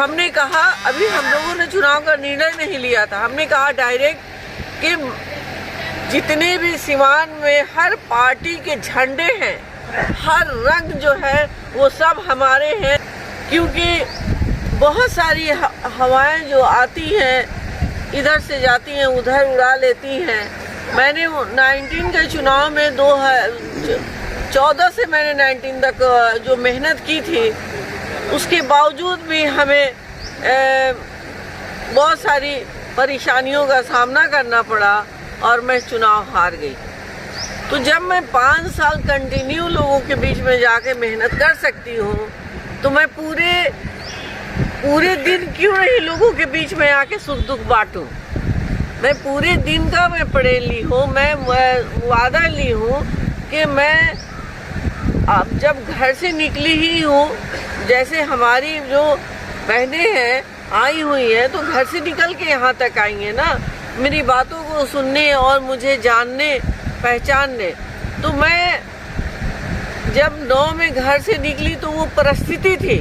हमने कहा, अभी हम लोगों ने चुनाव का निर्णय नहीं लिया था, हमने कहा डायरेक्ट कि जितने भी सीवान में हर पार्टी के झंडे हैं, हर रंग जो है वो सब हमारे हैं, क्योंकि बहुत सारी हवाएं जो आती हैं इधर से जाती हैं उधर उड़ा लेती हैं। मैंने 19 के चुनाव में 2014 से मैंने 19 तक जो मेहनत की थी, उसके बावजूद भी हमें बहुत सारी परेशानियों का सामना करना पड़ा और मैं चुनाव हार गई। तो जब मैं 5 साल कंटिन्यू लोगों के बीच में जाके मेहनत कर सकती हूँ, तो मैं पूरे दिन क्यों नहीं लोगों के बीच में आके सुख दुख बांटूं। मैं पूरे दिन का मैं पढ़े ली हूँ, मैं वादा ली हूँ कि मैं अब जब घर से निकली ही हूँ, जैसे हमारी जो बहनें हैं आई हुई हैं, तो घर से निकल के यहाँ तक आई हैं ना, मेरी बातों को सुनने और मुझे जानने पहचानने। तो मैं जब 9 में घर से निकली तो वो परिस्थिति थी,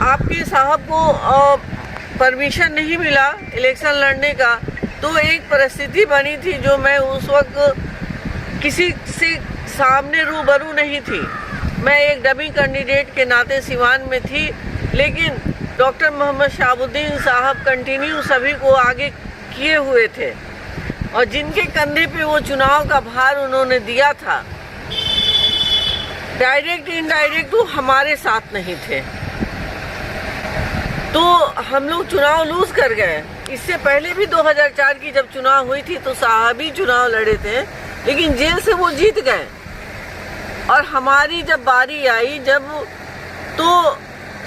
आपके साहब को परमिशन नहीं मिला इलेक्शन लड़ने का, तो एक परिस्थिति बनी थी जो मैं उस वक्त किसी से सामने रूबरू नहीं थी। मैं एक डमी कैंडिडेट के नाते सिवान में थी, लेकिन डॉक्टर मोहम्मद शहाबुद्दीन साहब कंटिन्यू सभी को आगे किए हुए थे और जिनके कंधे पे वो चुनाव का भार उन्होंने दिया था, डायरेक्ट इनडायरेक्ट वो हमारे साथ नहीं थे, तो हम लोग चुनाव लूज कर गए। इससे पहले भी 2004 की जब चुनाव हुई थी तो साहब ही चुनाव लड़े थे, लेकिन जेल से वो जीत गए। और हमारी जब बारी आई, जब तो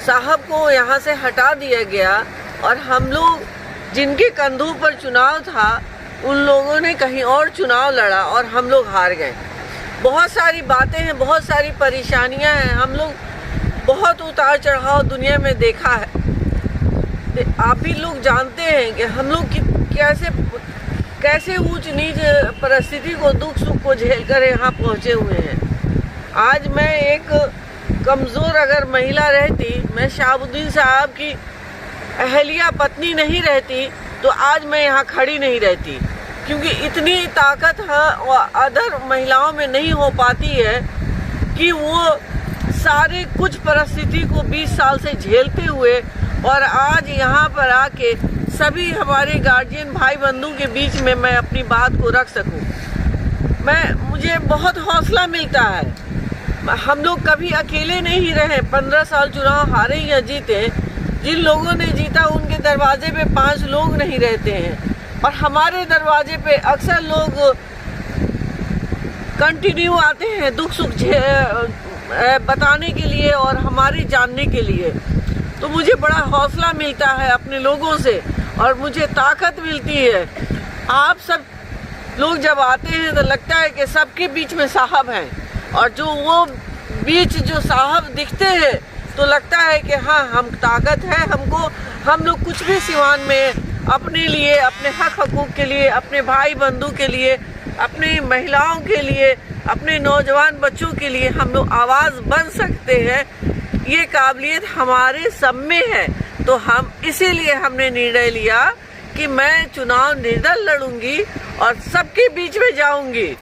साहब को यहाँ से हटा दिया गया और हम लोग जिनके कंधों पर चुनाव था उन लोगों ने कहीं और चुनाव लड़ा और हम लोग हार गए। बहुत सारी बातें हैं, बहुत सारी परेशानियां हैं, हम लोग बहुत उतार चढ़ाव दुनिया में देखा है। आप भी लोग जानते हैं कि हम लोग कैसे ऊंच नीच परिस्थिति को, दुख सुख को झेल कर यहाँ पहुँचे हुए हैं। आज मैं एक कमज़ोर अगर महिला रहती, मैं शहाबुद्दीन साहब की अहलिया पत्नी नहीं रहती, तो आज मैं यहाँ खड़ी नहीं रहती, क्योंकि इतनी ताकत अदर महिलाओं में नहीं हो पाती है कि वो सारे कुछ परिस्थिति को 20 साल से झेलते हुए और आज यहाँ पर आके सभी हमारे गार्जियन भाई बंधु के बीच में मैं अपनी बात को रख सकूं। मुझे बहुत हौसला मिलता है। हम लोग कभी अकेले नहीं रहे, 15 साल चुनाव हारे या जीते, जिन लोगों ने जीता उनके दरवाजे पे 5 लोग नहीं रहते हैं और हमारे दरवाजे पे अक्सर लोग कंटिन्यू आते हैं दुख सुख बताने के लिए और हमारे जानने के लिए। तो मुझे बड़ा हौसला मिलता है अपने लोगों से और मुझे ताकत मिलती है। आप सब लोग जब आते हैं तो लगता है कि सबके बीच में साहब हैं, और जो वो बीच जो साहब दिखते हैं तो लगता है कि हाँ, हम ताकत है हमको, हम लोग कुछ भी सिवान में अपने लिए, अपने हक हकूक़ के लिए, अपने भाई बंधु के लिए, अपनी महिलाओं के लिए, अपने नौजवान बच्चों के लिए हम लोग आवाज़ बन सकते हैं। ये काबिलियत हमारे सब में है। तो हम इसीलिए हमने निर्णय लिया कि मैं चुनाव निर्दल लड़ूंगी और सबके बीच में जाऊंगी।